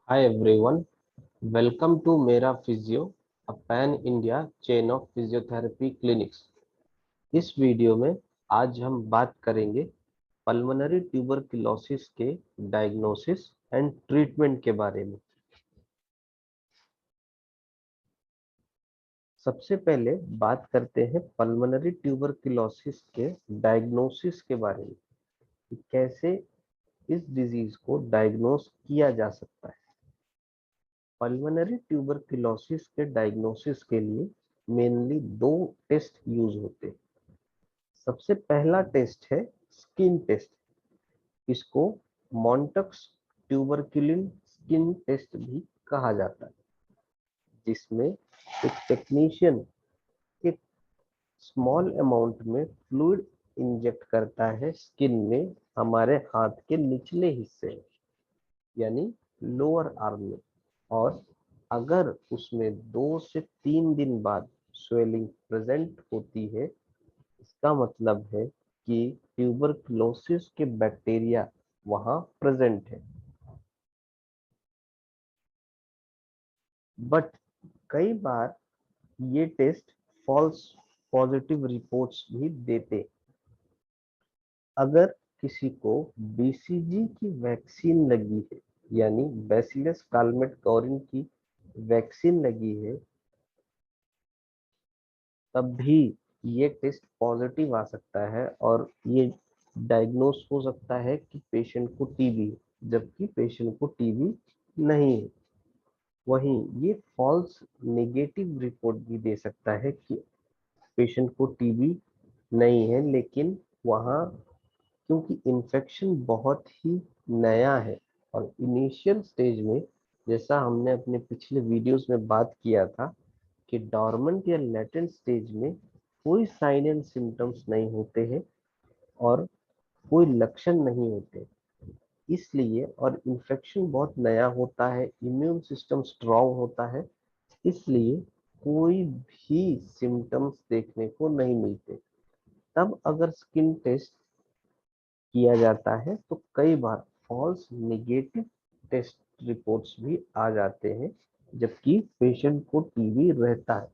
Hi everyone, welcome to Mera Physio, a pan-India chain of physiotherapy clinics. इस video में आज हम बात करेंगे पल्मोनरी ट्यूबरकुलोसिस के डायग्नोसिस एंड ट्रीटमेंट के बारे में। सबसे पहले बात करते हैं पल्मोनरी ट्यूबरकुलोसिस के डायग्नोसिस के बारे में कि कैसे इस डिजीज को डायग्नोस किया जा सकता है। पल्मोनरी ट्यूबरकुलोसिस के डायग्नोसिस के लिए मेनली दो टेस्ट यूज होते हैं। सबसे पहला टेस्ट है स्किन टेस्ट। इसको मॉन्टक्स ट्यूबरकुलिन स्किन टेस्ट भी कहा जाता है, जिसमें एक टेक्नीशियन एक स्मॉल अमाउंट में फ्लूइड इंजेक्ट करता है स्किन में, हमारे हाथ के निचले हिस्से यानी लोअर आर्म में। और अगर उसमें 2 से 3 दिन बाद स्वेलिंग प्रेजेंट होती है, इसका मतलब है कि ट्यूबरकुलोसिस के बैक्टीरिया वहां प्रेजेंट है। बट कई बार ये टेस्ट फॉल्स पॉजिटिव रिपोर्ट्स भी देते। अगर किसी को बीसीजी की वैक्सीन लगी है यानी बैसिलस कालमेट-कॉरिन की वैक्सीन लगी है, तब भी ये टेस्ट पॉजिटिव आ सकता है और ये डायग्नोस हो सकता है कि पेशेंट को टीबी, जबकि पेशेंट को टीबी नहीं है। वहीं ये फॉल्स नेगेटिव रिपोर्ट भी दे सकता है कि पेशेंट को टीबी नहीं है, लेकिन वहाँ क्योंकि इन्फेक्शन बहुत ही नया है और इनिशियल स्टेज में, जैसा हमने अपने पिछले वीडियोस में बात किया था कि डॉर्मेंट या लेटेंट स्टेज में कोई साइन एंड सिम्टम्स नहीं होते हैं और कोई लक्षण नहीं होते, इसलिए और इन्फेक्शन बहुत नया होता है, इम्यून सिस्टम स्ट्रांग होता है, इसलिए कोई भी सिम्टम्स देखने को नहीं मिलते। तब अगर स्किन टेस्ट किया जाता है तो कई बार फॉल्स नेगेटिव टेस्ट रिपोर्ट्स भी आ जाते हैं, जबकि पेशेंट को टीबी रहता है।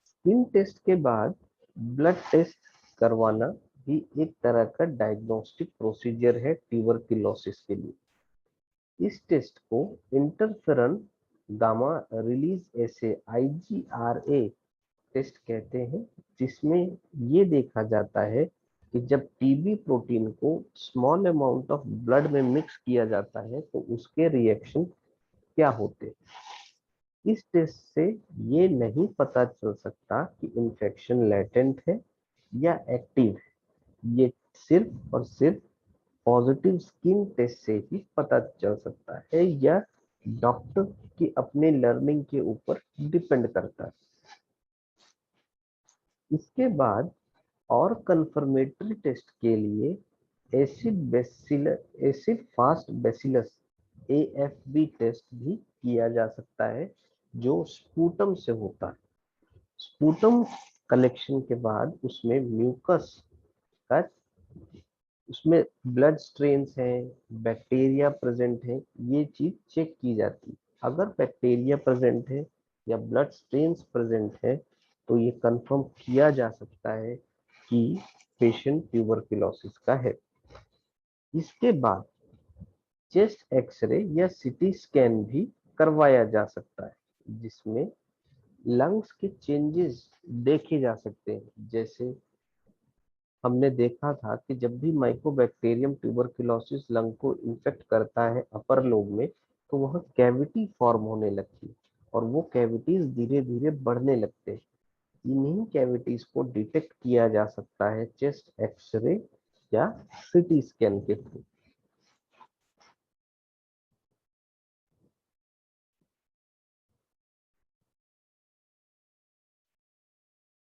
स्किन टेस्ट के बाद ब्लड टेस्ट करवाना भी एक तरह का डायग्नोस्टिक प्रोसीजर है ट्यूबरकुलोसिस के लिए। इस टेस्ट को इंटरफेरन गामा रिलीज एसे IGRA टेस्ट कहते हैं, जिसमें ये देखा जाता है कि जब टीबी प्रोटीन को स्मॉल अमाउंट ऑफ ब्लड में मिक्स किया जाता है तो उसके रिएक्शन क्या होते हैं। इस टेस्ट से ये नहीं पता चल सकता कि इन्फेक्शन लेटेंट है या एक्टिव है, ये सिर्फ और सिर्फ पॉजिटिव स्किन टेस्ट से ही पता चल सकता है या डॉक्टर की अपने लर्निंग के ऊपर डिपेंड करता है। इसके बाद और कंफर्मेटरी टेस्ट के लिए acid fast bacillus AFB test भी किया जा सकता है, जो स्पूटम से होता है। स्पूटम कलेक्शन के बाद उसमें म्यूकस का, उसमें ब्लड स्ट्रेन्स हैं, बैक्टीरिया प्रेजेंट है, ये चीज चेक की जाती है। अगर बैक्टीरिया प्रेजेंट है या ब्लड स्ट्रेन्स प्रेजेंट है तो ये कंफर्म किया जा सकता है कि पेशेंट ट्यूबरकुलोसिस का है। इसके बाद चेस्ट एक्सरे या सीटी स्कैन भी करवाया जा सकता है, जिसमें लंग्स के चेंजेस देखे जा सकते हैं। जैसे हमने देखा था कि जब भी माइकोबैक्टीरियम ट्यूबरकुलोसिस लंग को इन्फेक्ट करता है अपर लोब में, तो वह कैविटी फॉर्म होने लगती है और वो कैविटीज धीरे धीरे बढ़ने लगते हैं। इन्हीं कैविटीज को डिटेक्ट किया जा सकता है चेस्ट एक्सरे या सीटी स्कैन के थ्रू।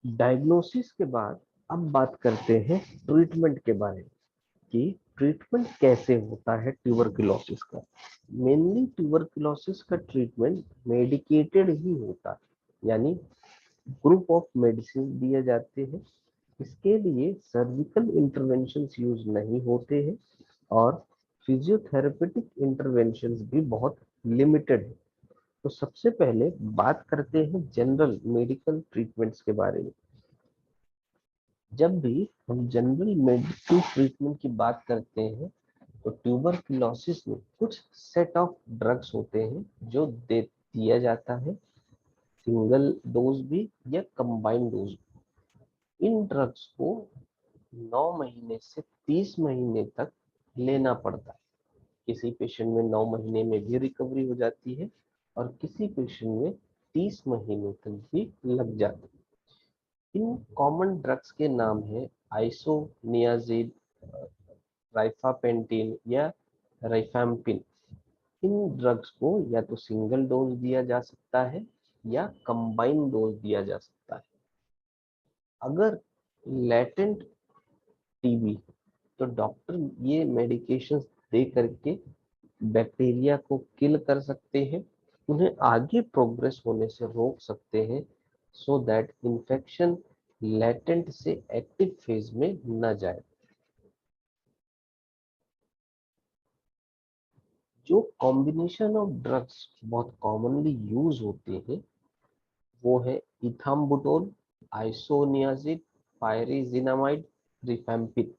डायग्नोसिस के बाद अब बात करते हैं ट्रीटमेंट के बारे में कि ट्रीटमेंट कैसे होता है ट्यूबरकुलोसिस का। मेनली ट्यूबरकुलोसिस का ट्रीटमेंट मेडिकेटेड ही होता है, यानी ग्रुप ऑफ मेडिसिन दिए जाते हैं। इसके लिए सर्जिकल इंटरवेंशंस यूज नहीं होते हैं और फिजियोथेरेपेटिक इंटरवेंशंस भी बहुत लिमिटेड है। तो सबसे पहले बात करते हैं जनरल मेडिकल ट्रीटमेंट्स के बारे में। जब भी हम जनरल मेडिकल ट्रीटमेंट की बात करते हैं तो ट्यूबरकुलोसिस में कुछ सेट ऑफ ड्रग्स होते हैं जो दिया जाता है, सिंगल डोज भी या कंबाइंड डोज। इन ड्रग्स को 9 महीने से 30 महीने तक लेना पड़ता है। किसी पेशेंट में 9 महीने में भी रिकवरी हो जाती है और किसी पेशेंट में 30 महीने तक भी लग जाती है। इन कॉमन ड्रग्स के नाम है आइसोनियाजिड, राइफापेंटिन या राइफैम्पिन। इन ड्रग्स को या तो सिंगल डोज दिया जा सकता है या कंबाइंड डोज दिया जा सकता है। अगर लेटेंट टीबी तो डॉक्टर ये मेडिकेशंस दे करके बैक्टीरिया को किल कर सकते हैं, उन्हें आगे प्रोग्रेस होने से रोक सकते हैं, सो दैट इन्फेक्शन लेटेंट से एक्टिव फेज में न जाए। जो कॉम्बिनेशन ऑफ ड्रग्स बहुत कॉमनली यूज होते हैं वो है इथाम्बुटोल, आइसोनियाजिड, पायरिजिनामाइड, रिफैम्पिन।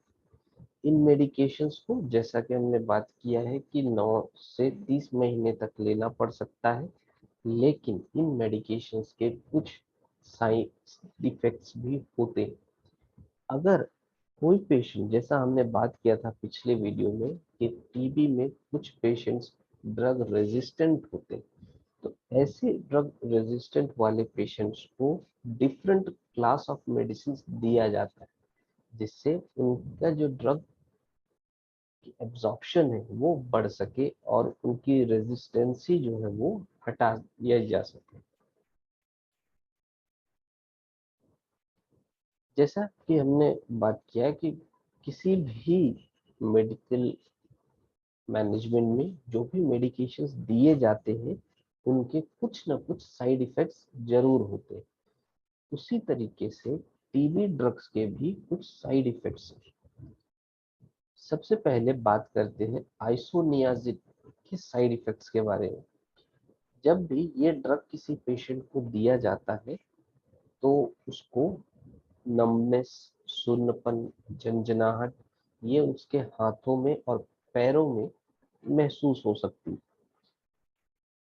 इन मेडिकेशंस को जैसा कि हमने बात किया है कि 9 से 30 महीने तक लेना पड़ सकता है, लेकिन इन मेडिकेशंस के कुछ साइड इफेक्ट्स भी होते हैं। अगर कोई पेशेंट, जैसा हमने बात किया था पिछले वीडियो में कि टीबी में कुछ पेशेंट्स ड्रग रेजिस्टेंट होते हैं, तो ऐसे ड्रग रेजिस्टेंट वाले पेशेंट्स को डिफरेंट क्लास ऑफ मेडिसिन दिया जाता है, जिससे उनका जो ड्रग की एब्जॉर्प्शन है वो बढ़ सके और उनकी रेजिस्टेंसी जो है वो हटा दिया जा सके। जैसा कि हमने बात किया कि किसी भी मेडिकल मैनेजमेंट में जो भी मेडिकेशंस दिए जाते हैं उनके कुछ ना कुछ साइड इफेक्ट्स जरूर होते हैं। उसी तरीके से टीबी ड्रग्स के भी कुछ साइड इफेक्ट्स हैं। सबसे पहले बात करते हैं आइसोनियाजिड के साइड इफेक्ट्स के बारे में। जब भी ये ड्रग किसी पेशेंट को दिया जाता है तो उसको नमनेस, सुन्नपन, झंझनाहट ये उसके हाथों में और पैरों में महसूस हो सकती है।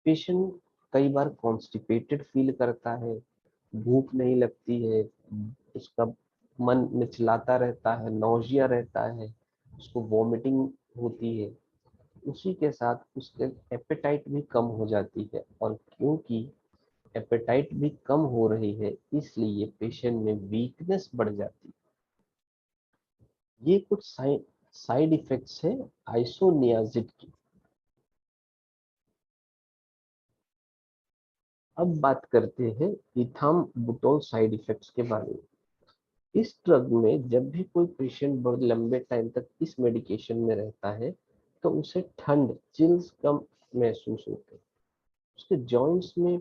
पेशेंट कई बार कॉन्स्टिपेटेड फील करता है, भूख नहीं लगती है, उसका मन मिचलाता रहता है, नौजिया रहता है, उसको वॉमिटिंग होती है। उसी के साथ उसके एपेटाइट भी कम हो जाती है और क्योंकि एपेटाइट भी कम हो रही है इसलिए पेशेंट में वीकनेस बढ़ जाती है। ये कुछ साइड इफेक्ट्स है आइसोनियाजिड की। अब बात करते हैं इथाम्बुटोल साइड इफेक्ट्स के बारे में। इस ड्रग में जब भी कोई पेशेंट बहुत लंबे टाइम तक इस मेडिकेशन में रहता है तो उसे ठंड, चिल्स कम महसूस होते हैं। उसके जॉइंट्स में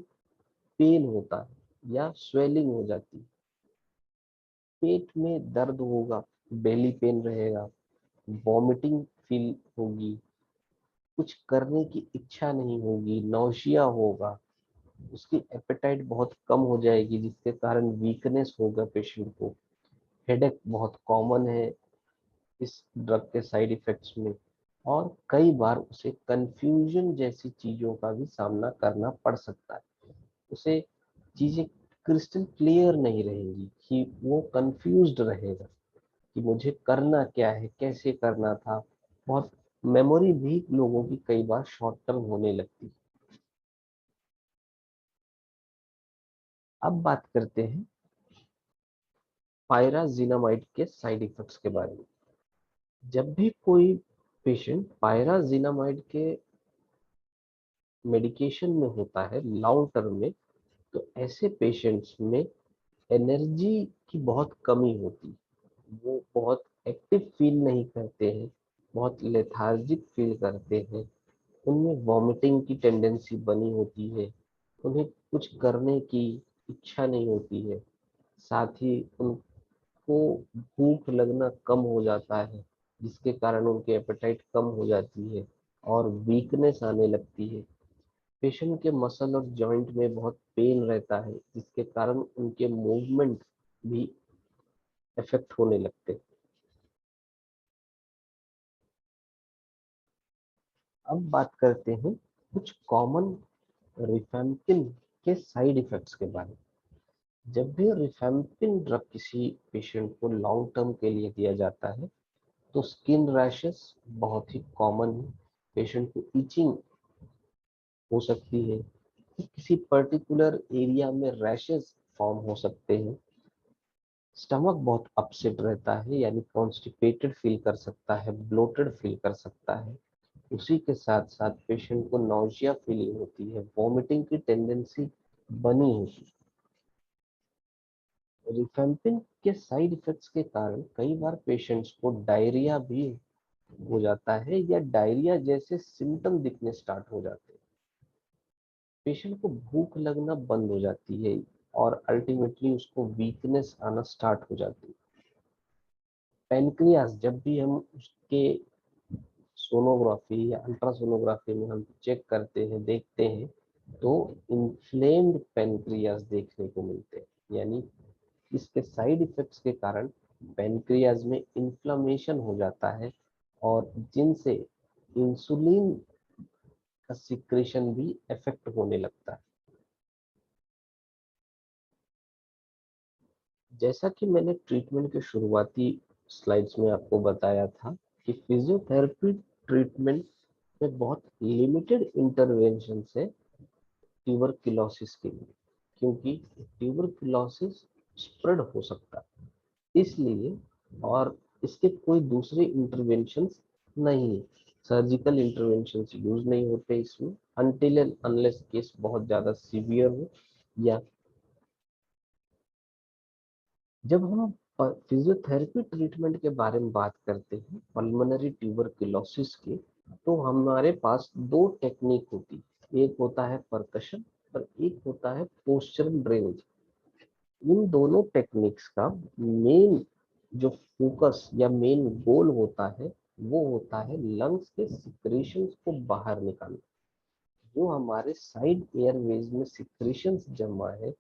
पेन होता है या स्वेलिंग हो जाती है, पेट में दर्द होगा, बेली पेन रहेगा, वॉमिटिंग फील होगी, कुछ करने की इच्छा नहीं होगी, नौशिया होगा, उसकी एपेटाइट बहुत कम हो जाएगी जिसके कारण वीकनेस होगा पेशेंट को। हेडेक बहुत कॉमन है इस ड्रग के साइड इफेक्ट्स में और कई बार उसे कंफ्यूजन जैसी चीजों का भी सामना करना पड़ सकता है। उसे चीजें क्रिस्टल क्लियर नहीं रहेंगी कि वो कंफ्यूज्ड रहेगा कि मुझे करना क्या है, कैसे करना था। बहुत मेमोरी भी लोगों की कई बार शॉर्ट टर्म होने लगती है। अब बात करते हैं पायराजिनामाइड के साइड इफेक्ट्स के बारे में। जब भी कोई पेशेंट पायराजिनामाइड के मेडिकेशन में होता है लॉन्ग टर्म में, तो ऐसे पेशेंट्स में एनर्जी की बहुत कमी होती है। वो बहुत एक्टिव फील नहीं करते हैं, बहुत लेथार्जिक फील करते हैं, उनमें वॉमिटिंग की टेंडेंसी बनी होती है, उन्हें कुछ करने की इच्छा नहीं होती है, साथ ही उनको को भूख लगना कम हो जाता है, जिसके कारण उनकी एपेटाइट कम हो जाती है और वीकनेस आने लगती है। पेशेंट के मसल और जॉइंट में बहुत पेन रहता है, जिसके कारण उनके मूवमेंट भी इफेक्ट होने लगते हैं। अब बात करते हैं कुछ कॉमन रिफेम्पिन के साइड इफेक्ट्स के बारे में। जब भी रिफेम्पिन ड्रग किसी पेशेंट को लॉन्ग टर्म के लिए दिया जाता है तो स्किन रैशेस बहुत ही कॉमन है। पेशेंट को इचिंग हो सकती है, किसी पर्टिकुलर एरिया में रैशेस फॉर्म हो सकते हैं। स्टमक बहुत अपसेट रहता है, यानी कॉन्स्टिपेटेड फील कर सकता है, ब्लोटेड फील कर सकता है। उसी के साथ साथ पेशेंट को नौजिया फीलिंग होती है, वॉमिटिंग की टेंडेंसी बनी होती है। रिफेम्पिन के साइड इफेक्ट्स के कारण कई बार पेशेंट्स को डायरिया भी हो जाता है या डायरिया जैसे सिम्टम दिखने स्टार्ट हो जाते हैं। पेशेंट को भूख लगना बंद हो जाती है और अल्टीमेटली उसको वीकनेस आना स्टार्ट हो जाती है। पेनक्रियास, जब भी हम उसके सोनोग्राफी या अल्ट्रासोनोग्राफी में हम चेक करते हैं, देखते हैं, तो इन्फ्लेम्ड पेनक्रियास देखने को मिलते हैं। यानी इसके साइड इफेक्ट्स के कारण पेनक्रियास में इन्फ्लामेशन हो जाता है और जिनसे इंसुलिन का सिक्रेशन भी इफेक्ट होने लगता है। जैसा कि मैंने ट्रीटमेंट के शुरुआती स्लाइड्स में आपको बताया था कि फिजियोथेरेपी ट्रीटमेंट में बहुत लिमिटेड इंटरवेंशन है ट्यूबरकुलोसिस के लिए, क्योंकि ट्यूबरकुलोसिस स्प्रेड हो सकता है इसलिए, और इसके कोई दूसरे इंटरवेंशंस नहीं है। सर्जिकल इंटरवेंशंस यूज नहीं होते इसमें अनटिल एंड अनलेस केस बहुत ज्यादा सीवियर हो। या जब हम फिजियोथेरेपी ट्रीटमेंट के बारे में बात करते हैं पल्मोनरी ट्यूबरकुलोसिस की, तो हमारे पास दो टेक्निक होती है। एक होता है परकशन और एक होता है पोस्चरल ड्रेनेज। इन दोनों टेक्निक्स का मेन जो फोकस या मेन गोल होता है वो होता है लंग्स के सिक्रेशंस को बाहर निकालना। जो हमारे साइड एयरवेज में सिक्रेशंस जमा है,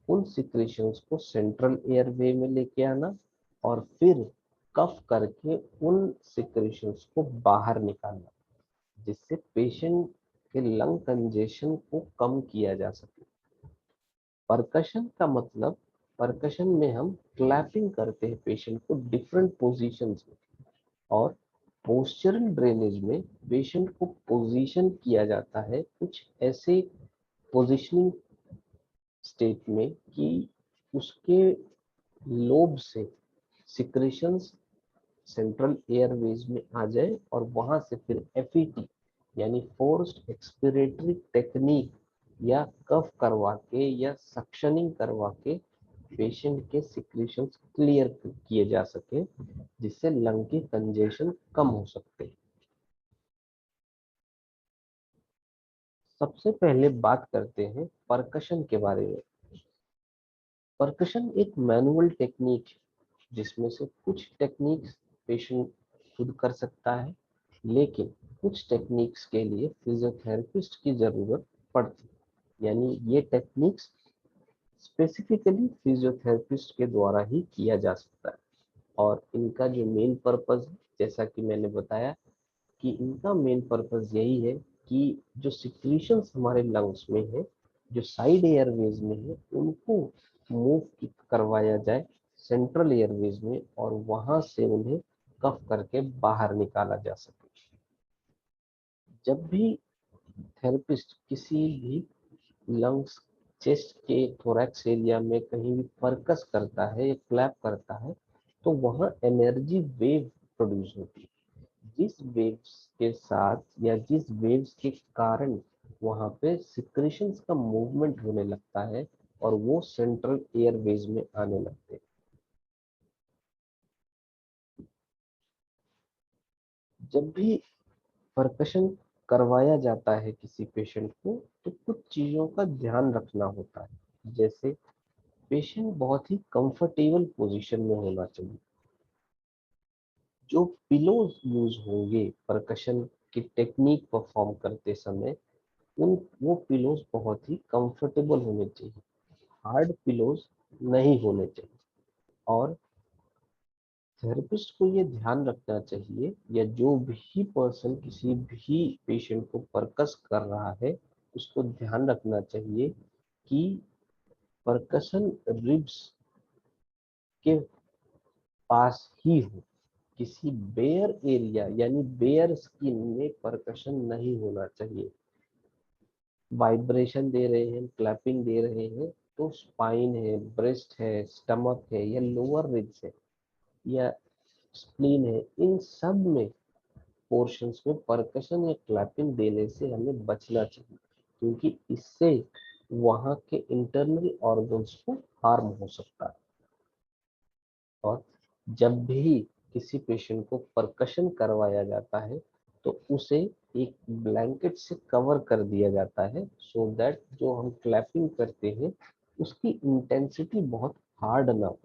उन सिक्रेशंस को सेंट्रल एयरवे में लेके आना और फिर कफ करके उन सिक्रेशंस को बाहर निकालना, जिससे पेशेंट के लंग कंजेशन को कम किया जा सके। परकशन का मतलब, परकशन में हम क्लैपिंग करते हैं पेशेंट को डिफरेंट पोजीशंस में, और पोस्चरल ड्रेनेज में पेशेंट को पोजीशन किया जाता है कुछ ऐसे पोजीशनिंग स्टेट में कि उसके लोब से सिक्रेशंस सेंट्रल एयरवेज में आ जाए और वहां से फिर एफईटी यानी फोर्स्ड एक्सपिरेटरी टेक्निक या कफ करवा के या सक्शनिंग करवा के पेशेंट के सिक्रेशंस क्लियर किए जा सके, जिससे लंग के कंजेशन कम हो सकते हैं। सबसे पहले बात करते हैं परकशन के बारे में। परकशन एक मैनुअल टेक्निक है जिसमें से कुछ टेक्निक्स पेशेंट खुद कर सकता है, लेकिन कुछ टेक्निक्स के लिए फिजियोथेरेपिस्ट की जरूरत पड़ती है। यानी ये टेक्निक्स स्पेसिफिकली फिजियोथेरेपिस्ट के द्वारा ही किया जा सकता है। और इनका जो मेन पर्पस, जैसा कि मैंने बताया कि इनका मेन पर्पस यही है कि जो सिक्रीशंस हमारे लंग्स में है, जो साइड एयरवेज में है, उनको मूव करवाया जाए सेंट्रल एयरवेज में और वहां से उन्हें कफ करके बाहर निकाला जा सके। जब भी थेरेपिस्ट किसी भी लंग्स, चेस्ट के थोरैक्स एरिया में कहीं भी परकस करता है या क्लैप करता है, तो वहां एनर्जी वेव प्रोड्यूस होती है। जिस वेव्स के साथ या जिस वेव्स के कारण वहां पे सिक्रेशंस का मूवमेंट होने लगता है और वो सेंट्रल एयरवेज में आने लगते हैं। जब भी परकशन करवाया जाता है किसी पेशेंट को, तो कुछ चीजों का ध्यान रखना होता है। जैसे पेशेंट बहुत ही कंफर्टेबल पोजीशन में होना चाहिए। जो पिलोज यूज होंगे परकशन की टेक्निक परफॉर्म करते समय, उन वो पिलोज बहुत ही कंफर्टेबल होने चाहिए, हार्ड पिलोज नहीं होने चाहिए। और थेरेपिस्ट को ये ध्यान रखना चाहिए, या जो भी पर्सन किसी भी पेशेंट को परकस कर रहा है, उसको ध्यान रखना चाहिए कि परकशन रिब्स के पास ही हो। किसी बेयर एरिया यानी बेयर स्किन में परकशन नहीं होना चाहिए। वाइब्रेशन दे रहे हैं, क्लैपिंग दे रहे हैं, तो स्पाइन है, ब्रेस्ट है, स्टमक है, या लोअर रिब्स है, या स्प्लीन है, इन सब में पोर्शंस में परकशन या क्लैपिंग देने से हमें बचना चाहिए, क्योंकि इससे वहां के इंटरनल ऑर्गन्स को हार्म हो सकता है। और जब भी किसी पेशेंट को परकशन करवाया जाता है, तो उसे एक ब्लैंकेट से कवर कर दिया जाता है, सो दैट जो हम क्लैपिंग करते हैं उसकी इंटेंसिटी बहुत हार्ड ना हो।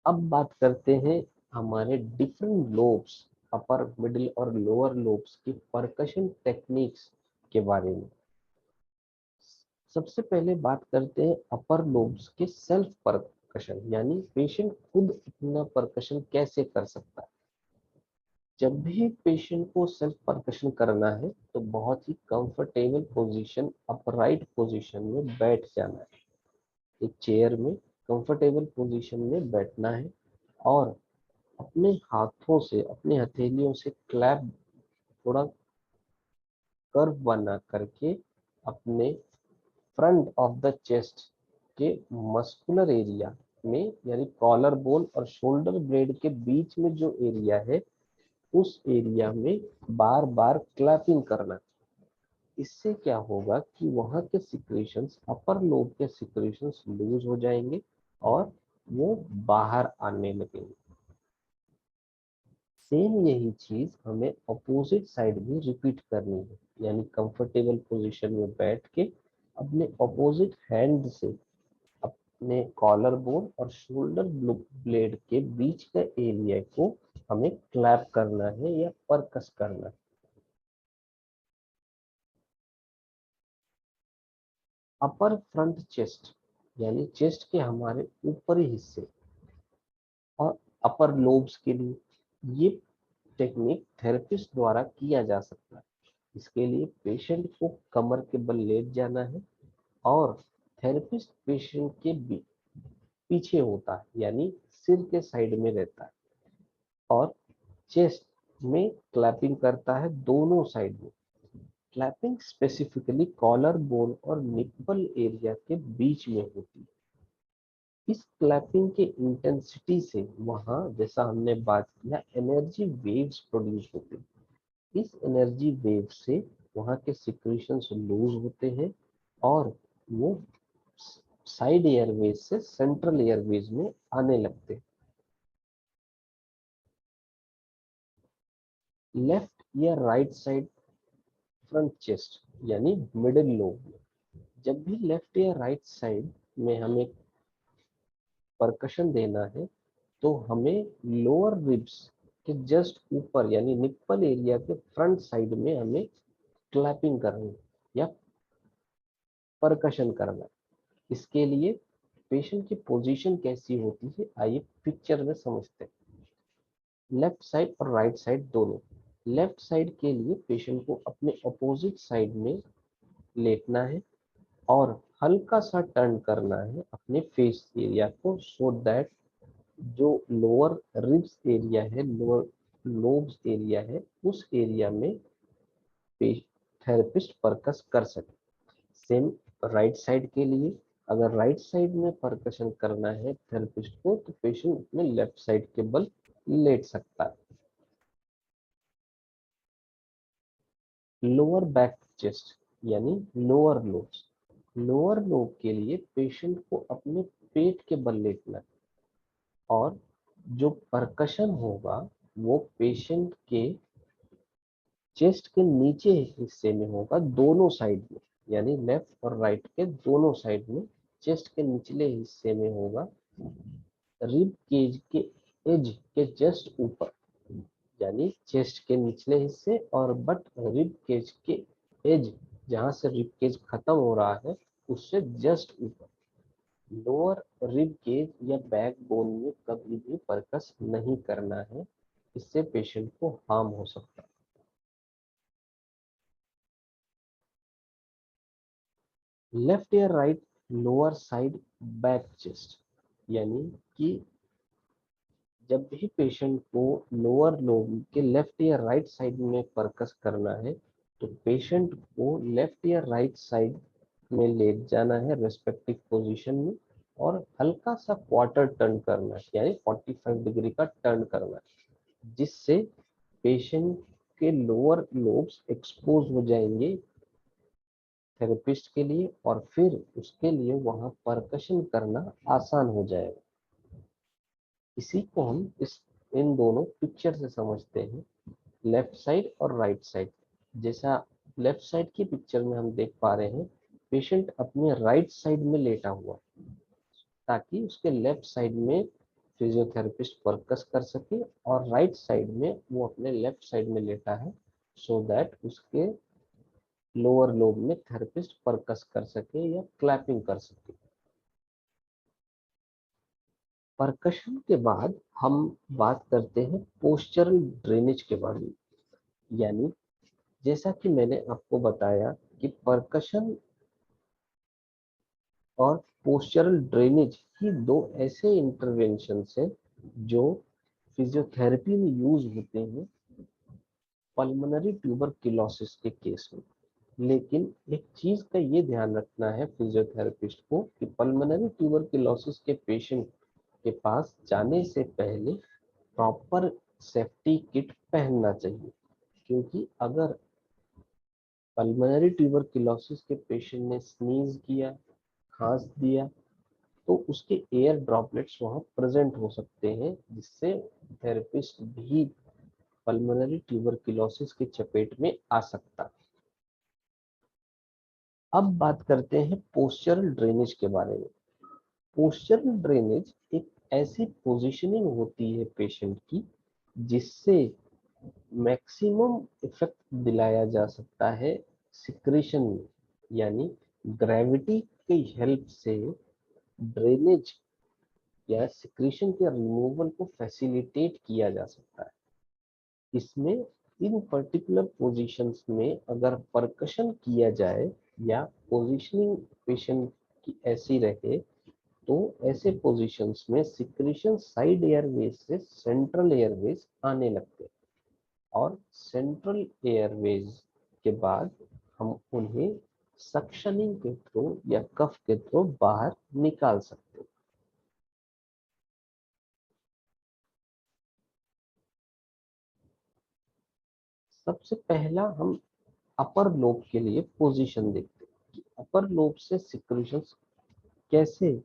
अब बात करते हैं हमारे डिफरेंट लोब्स, अपर, मिडिल और लोअर लोब्स की परकशन टेक्निक्स के बारे में। सबसे पहले बात करते हैं अपर लोब्स के सेल्फ परकशन, यानी पेशेंट खुद अपना परकशन कैसे कर सकता है। जब भी पेशेंट को सेल्फ परकशन करना है, तो बहुत ही कंफर्टेबल पोजीशन, अपराइट पोजीशन में बैठ जाना है। एक चेयर में कंफर्टेबल पोजीशन में बैठना है, और अपने हाथों से, अपने हथेलियों से क्लैप थोड़ा कर्व बना करके अपने फ्रंट ऑफ द चेस्ट के मस्कुलर एरिया में, यानी कॉलर बोन और शोल्डर ब्लेड के बीच में जो एरिया है, उस एरिया में बार बार क्लैपिंग करना। इससे क्या होगा कि वहां के सिक्रेशंस, अपर लोब के सिक्रेशंस लूज हो जाएंगे और वो बाहर आने लगेंगे। सेम यही चीज हमें अपोजिट साइड में रिपीट करनी है, यानी कंफर्टेबल पोजीशन में बैठ के अपने अपोजिट हैंड से अपने कॉलर बोन और शोल्डर ब्लेड के बीच का एरिया को हमें क्लैप करना है या परकस करना है। अपर फ्रंट चेस्ट, यानी चेस्ट के हमारे ऊपरी हिस्से और अपर लोब्स के लिए ये टेक्निक थेरेपिस्ट द्वारा किया जा सकता है। इसके लिए पेशेंट को कमर के बल लेट जाना है, और थेरेपिस्ट पेशेंट के पीछे होता है, यानी सिर के साइड में रहता है, और चेस्ट में क्लैपिंग करता है दोनों साइड में। क्लैपिंग स्पेसिफिकली कॉलर बोन और निप्पल एरिया के बीच में होती है। इस क्लैपिंग के इंटेंसिटी से वहां, जैसा हमने बात किया, एनर्जी वेव्स प्रोड्यूस होते हैं। इस एनर्जी वेव से वहां के सिक्रेशंस लूज होते हैं, और वो साइड एयरवेज से सेंट्रल एयरवेज में आने लगते हैं। लेफ्ट या राइट साइड फ्रंट चेस्ट, यानी मिडिल लोब में जब भी लेफ्ट या राइट साइड में हमें परकशन देना है, तो हमें लोअर रिब्स के जस्ट ऊपर, यानी निप्पल एरिया के फ्रंट साइड में हमें क्लैपिंग करनी है या परकशन करना है। इसके लिए पेशेंट की पोजीशन कैसी होती है, आइए पिक्चर में समझते हैं। लेफ्ट साइड और राइट साइड दोनों। लेफ्ट साइड के लिए पेशेंट को अपने अपोजिट साइड में लेटना है, और हल्का सा टर्न करना है अपने फेस एरिया को, सो दैट जो लोअर रिब्स एरिया है, लोअर लोब्स एरिया है, उस एरिया में थेरेपिस्ट परकस कर सके। सेम राइट साइड के लिए, अगर राइट साइड में परकशन करना है थेरेपिस्ट को, तो पेशेंट अपने लेफ्ट साइड के बल लेट सकता है। लोअर बैक चेस्ट, यानी लोअर लोब्स। लोअर लोब के लिए पेशेंट को अपने पेट के बल लेटना है, और जो परकशन होगा वो पेशेंट के चेस्ट के नीचे हिस्से में होगा, दोनों साइड में, यानी लेफ्ट और राइट के दोनों साइड में। चेस्ट के निचले हिस्से में होगा, रिब केज के एज के जस्ट ऊपर, यानी चेस्ट के निचले हिस्से और बट रिब केज के एज, जहां से रिब केज खत्म हो रहा है उससे जस्ट ऊपर। लोअर रिब केज या बैक बोन में कभी भी परकस नहीं करना है, इससे पेशेंट को हार्म हो सकता है। लेफ्ट या right lower side back chest, यानी कि जब भी पेशेंट को लोअर लोब के लेफ्ट या राइट साइड में परकस करना है तो पेशेंट को लेफ्ट या राइट साइड में लेट जाना है रेस्पेक्टिव पोजीशन में, और हल्का सा क्वार्टर टर्न करना है, यानी 45 डिग्री का टर्न करना है, जिससे पेशेंट के लोअर लोब्स एक्सपोज हो जाएंगे थेरेपिस्ट के लिए, और फिर उसके लिए वहां परकशन करना आसान हो जाएगा। इसी को हम इन दोनों पिक्चर से समझते हैं, लेफ्ट साइड और राइट साइड। जैसा लेफ्ट साइड की पिक्चर में हम देख पा रहे हैं, पेशेंट अपने राइट साइड में लेटा हुआ, ताकि उसके लेफ्ट साइड में फिजियोथेरेपिस्ट परकस कर सके, और राइट साइड में वो अपने लेफ्ट साइड में लेटा है, सो दैट उसके लोअर लोब में थेरेपिस्ट परकस कर सके या क्लैपिंग कर सके। परकशन के बाद हम बात करते हैं पोस्चरल ड्रेनेज के बारे में। यानी जैसा कि मैंने आपको बताया कि परकशन और पोस्चरल ड्रेनेज ही दो ऐसे इंटरवेंशन है जो फिजियोथेरेपी में यूज होते हैं पल्मोनरी ट्यूबरक्लोसिस के केस में। लेकिन एक चीज का ये ध्यान रखना है फिजियोथेरेपिस्ट को कि पल्मोनरी ट्यूबरक्लोसिस के पेशेंट के पास जाने से पहले प्रॉपर सेफ्टी किट पहनना चाहिए, क्योंकि अगर पल्मोनरी ट्यूबरक्लोसिस के पेशेंट ने स्नीज किया, खांस दिया, तो उसके एयर ड्रॉपलेट्स वहां प्रेजेंट हो सकते हैं, जिससे थेरेपिस्ट भी पल्मोनरी ट्यूबरक्लोसिस की चपेट में आ सकता है। अब बात करते हैं पोस्चरल ड्रेनेज के बारे में। पोस्चरल ड्रेनेज एक ऐसी पोजीशनिंग होती है पेशेंट की जिससे मैक्सिमम इफेक्ट दिलाया जा सकता है सिक्रेशन में, यानी ग्रेविटी की हेल्प से ड्रेनेज या सिक्रेशन के रिमूवल को फैसिलिटेट किया जा सकता है। इसमें इन पर्टिकुलर पोजीशंस में अगर परकशन किया जाए या पोजीशनिंग पेशेंट की ऐसी रहे, तो ऐसे पोजीशंस में सिक्रेशन साइड एयरवेज से सेंट्रल एयरवेज आने लगते हैं, और सेंट्रल एयरवेज के बाद हम उन्हें सक्शनिंग के थ्रू या कफ के थ्रू बाहर निकाल सकते हैं। सबसे पहला हम अपर लोब के लिए पोजीशन देखते हैं कि अपर लोब से सिक्रेशंस कैसे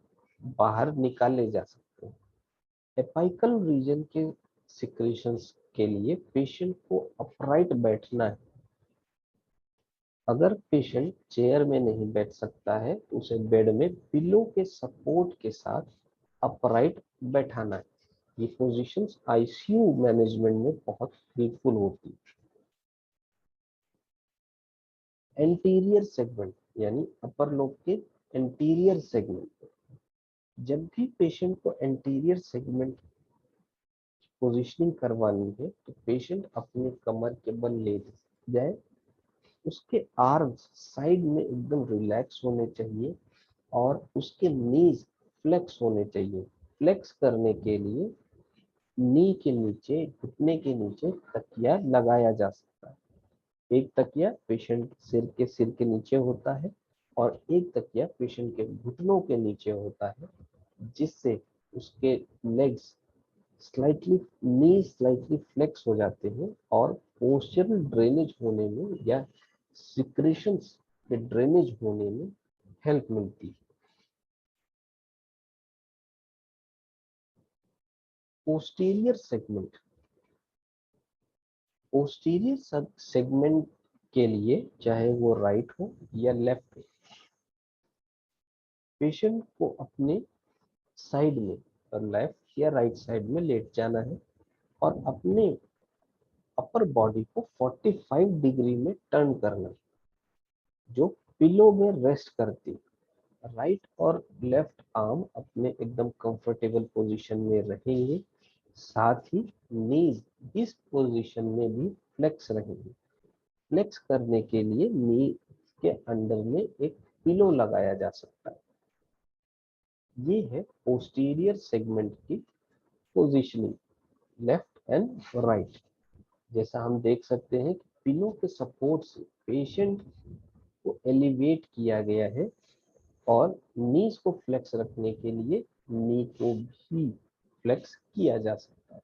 बाहर निकाले जा सकते हैं। एपाइकल रीजन के सिक्रेशंस के लिए पेशेंट को अपराइट बैठना है। अगर पेशेंट चेयर में नहीं बैठ सकता है तो उसे बेड में पिलो के सपोर्ट के साथ अपराइट बैठाना है। ये पोजीशंस आईसीयू मैनेजमेंट में बहुत हेल्पफुल होती है। एंटीरियर सेगमेंट, यानी अपर लोब के एंटीरियर सेगमेंट, जब भी पेशेंट को एंटीरियर सेगमेंट पोजीशनिंग करवानी है तो पेशेंट अपने कमर के बल लेट जाए, उसके आर्म्स साइड में एकदम रिलैक्स होने चाहिए, और उसके नीज फ्लेक्स होने चाहिए। फ्लेक्स करने के लिए नी के नीचे, घुटने के नीचे तकिया लगाया जा सकता है। एक तकिया पेशेंट सिर के नीचे होता है, और एक तकिया पेशेंट के घुटनों के नीचे होता है, जिससे उसके लेग्स स्लाइटली नी स्लाइटली फ्लेक्स हो जाते हैं, और पोस्चरल ड्रेनेज होने में या सिक्रेशंस के ड्रेनेज होने में हेल्प मिलती है। पोस्टीरियर सेगमेंट, पोस्टीरियर सेगमेंट के लिए, चाहे वो राइट हो या लेफ्ट हो, पेशेंट को अपने साइड में, लेफ्ट या राइट साइड में लेट जाना है और अपने अपर बॉडी को 45 डिग्री में टर्न करना है, जो पिलो में रेस्ट करती है। राइट और लेफ्ट आर्म अपने एकदम कंफर्टेबल पोजीशन में रहेंगे, साथ ही नीज इस पोजीशन में भी फ्लेक्स रहेंगे। फ्लेक्स करने के लिए नी के अंडर में एक पिलो लगाया जा सकता है। ये है पोस्टीरियर सेगमेंट की पोजीशनिंग, लेफ्ट एंड राइट। जैसा हम देख सकते हैं कि पिलो के सपोर्ट से पेशेंट को एलिवेट किया गया है और नीज को फ्लेक्स रखने के लिए नी को भी फ्लेक्स किया जा सकता है।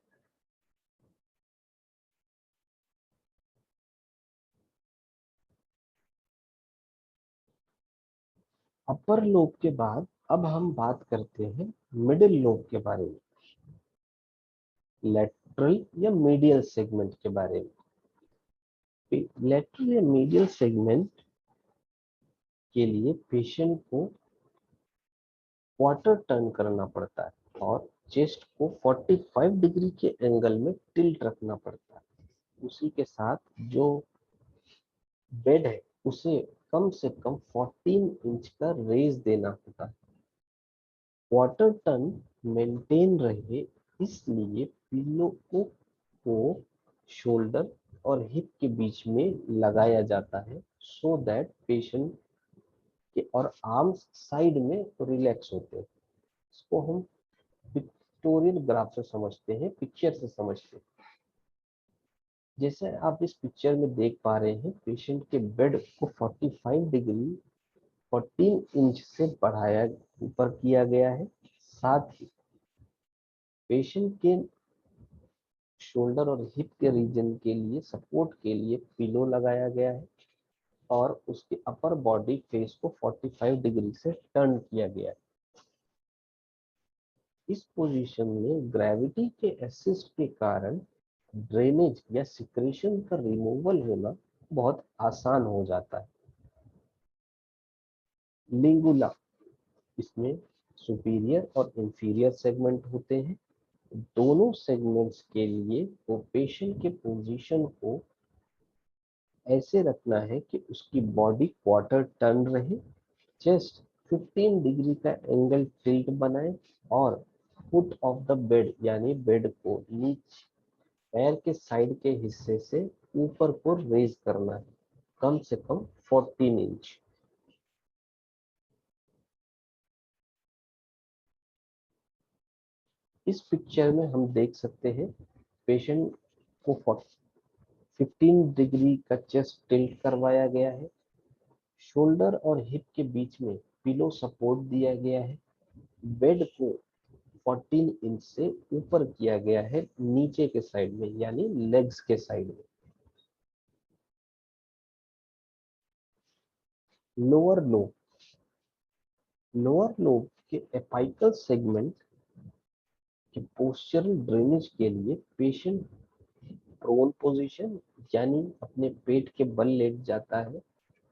अपर लोब के बाद अब हम बात करते हैं मिडिल लोब के बारे में, लेटरल या मीडियल सेगमेंट के बारे में। लेटरल या मीडियल सेगमेंट के लिए पेशेंट को क्वार्टर टर्न करना पड़ता है और चेस्ट को 45 डिग्री के एंगल में टिल्ट रखना पड़ता है। उसी के साथ जो बेड है उसे कम से कम 14 इंच का रेज देना होता है। क्वार्टर टर्न मेंटेन रहे इसलिए पिलो को शोल्डर और हिप के बीच में लगाया जाता है, सो दैट पेशेंट के और आर्म्स साइड में रिलैक्स होते हैं। इसको हम पिक्टोरियल ग्राफ से समझते हैं, पिक्चर से समझते हैं। जैसे आप इस पिक्चर में देख पा रहे हैं, पेशेंट के बेड को 45 डिग्री 14 इंच से बढ़ाया ऊपर किया गया है। साथ ही पेशेंट के शोल्डर और हिप के रीजन के लिए सपोर्ट के लिए पिलो लगाया गया है और उसके अपर बॉडी फेस को 45 डिग्री से टर्न किया गया है। इस पोजीशन में ग्रेविटी के असिस्ट के कारण ड्रेनेज या सिक्रेशन का रिमूवल होना बहुत आसान हो जाता है। लिंगुला, इसमें सुपीरियर और इंफीरियर सेगमेंट होते हैं। दोनों सेगमेंट्स के लिए वो पेशेंट के पोजीशन को ऐसे रखना है कि उसकी बॉडी क्वार्टर टर्न रहे, चेस्ट 15 डिग्री का एंगल टिल्ट बनाए और फुट ऑफ द बेड यानी बेड को नीचे पैर के साइड के हिस्से से ऊपर को रेज करना है, कम से कम 14 इंच। इस पिक्चर में हम देख सकते हैं पेशेंट को 15 डिग्री का चेस्ट टिल्ट करवाया गया है, शोल्डर और हिप के बीच में पिलो सपोर्ट दिया गया है, बेड को 14 इंच से ऊपर किया गया है नीचे के साइड में यानी लेग्स के साइड में। लोअर लोब, लोअर लोब के एपाइकल सेगमेंट के पोस्चरल ड्रेनेज के लिए पेशेंट प्रोन पोजीशन यानी अपने पेट के बल लेट जाता है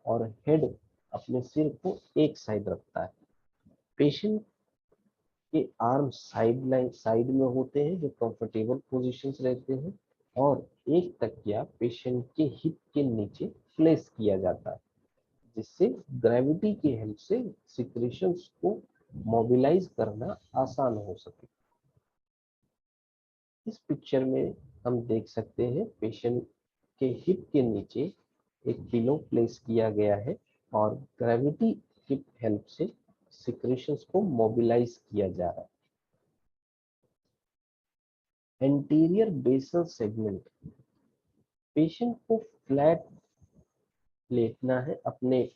और हेड अपने सिर को एक साइड रखता है। पेशेंट के आर्म साइड में होते हैं जो कंफर्टेबल पोजीशंस रहते हैं और एक तकिया पेशेंट के हिप के नीचे प्लेस किया जाता है, जिससे ग्रेविटी की हेल्प से सिक्रेशंस को मोबिलाइज करना आसान हो सके। इस पिक्चर में हम देख सकते हैं पेशेंट के हिप के नीचे एक पिलो प्लेस किया गया है और ग्रेविटी की हेल्प से सिक्रेशंस को मोबिलाइज किया जा रहा है। एंटीरियर बेसल सेगमेंट, पेशेंट को फ्लैट लेटना है अपने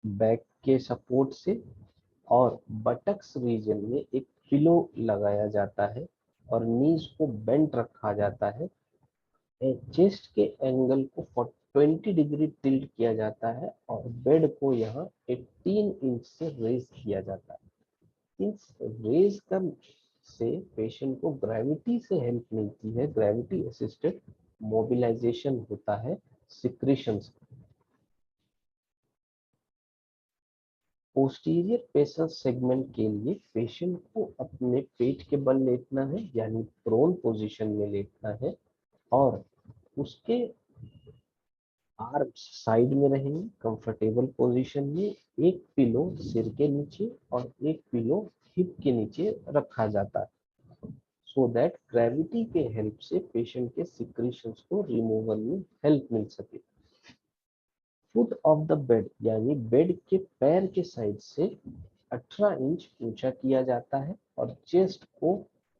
बैक के सपोर्ट से और बटक्स रीजन में एक पिलो लगाया जाता है और नीज को बेंट रखा जाता है। चेस्ट के एंगल को 20 डिग्री टिल्ट किया जाता है और बेड को यहाँ 18 इंच से रेज किया जाता है। इस रेज कर से पेशेंट को ग्रेविटी से हेल्प मिलती है, ग्रेविटी असिस्टेड मोबिलाइजेशन होता है, सिक्रीशंस। पोस्टीरियर पेशल सेगमेंट के लिए पेशेंट को अपने पेट के बल लेटना है, यानी प्रोन पोजीशन में लेटना है, और उसके आर्म्स साइड में रहेंगे कंफर्टेबल पोजीशन में। एक पिलो सिर के नीचे और एक पिलो हिप के नीचे रखा जाता है, सो दैट ग्रेविटी के हेल्प से पेशेंट के सिक्रीशंस को रिमूवल में हेल्प मिल सके। फुट ऑफ द बेड यानी बेड के पैर के साइड से 18 इंच ऊंचा किया जाता है और चेस्ट को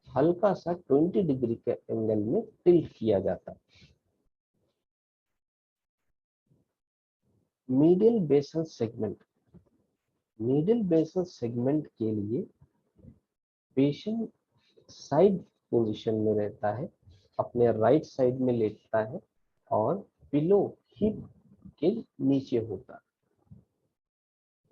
हल्का सा 20 डिग्री के एंगल में टिल्ट किया जाता है। Medial basal segment. Medial basal segment के लिए पेशेंट साइड पोजीशन में रहता है, अपने राइट साइड में लेटता है और पिलो हिप के नीचे होता है।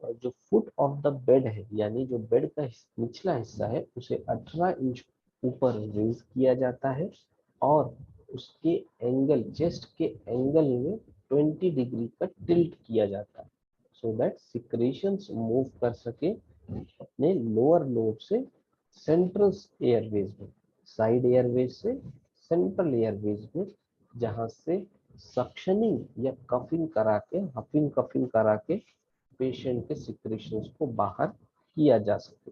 और जो फुट ऑफ द बेड है यानी जो बेड का निचला हिस्सा है उसे 18 इंच ऊपर रेज किया जाता है और उसके एंगल, चेस्ट के एंगल में 20 डिग्री का टिल्ट किया जाता है, सो दैट सिक्रेशंस मूव कर सके अपने लोअर लोब से सेंट्रल एयरवेज में, साइड एयरवेज से सेंट्रल एयरवेज में, जहां से सक्शनिंग या कफिंग करा के, हफिंग कफिंग करा के पेशेंट के सिक्रेशंस को बाहर किया जा सके।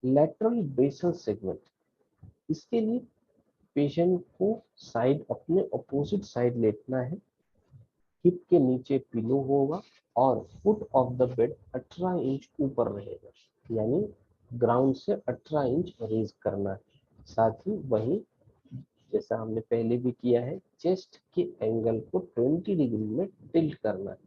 लैटरल बेसल सेगमेंट, इसके लिए पेशेंट को साइड, अपने अपोजिट साइड लेटना है, हिप के नीचे पिलो होगा और foot of the bed 18 inch ऊपर रहेगा, यानी ग्राउंड से 18 इंच रेज करना है। साथ ही वही जैसा हमने पहले भी किया है, चेस्ट के एंगल को 20 डिग्री में टिल्ट करना है,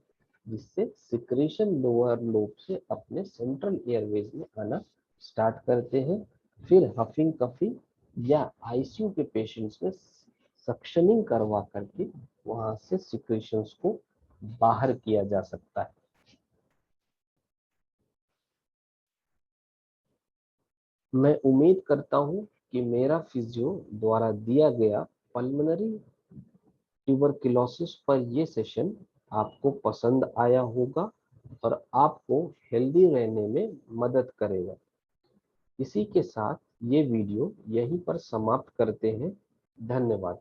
जिससे सिक्रेशन लोअर लोब से अपने सेंट्रल एयरवेज में आना स्टार्ट करते हैं। फिर हफिंग कफिंग या आईसीयू के पेशेंट्स में सक्शनिंग करवा करके वहां से सिक्रेशंस को बाहर किया जा सकता है। मैं उम्मीद करता हूं कि मेरा फिजियो द्वारा दिया गया पल्मोनरी ट्यूबरकुलोसिस पर ये सेशन आपको पसंद आया होगा और आपको हेल्दी रहने में मदद करेगा। इसी के साथ ये वीडियो यहीं पर समाप्त करते हैं। धन्यवाद।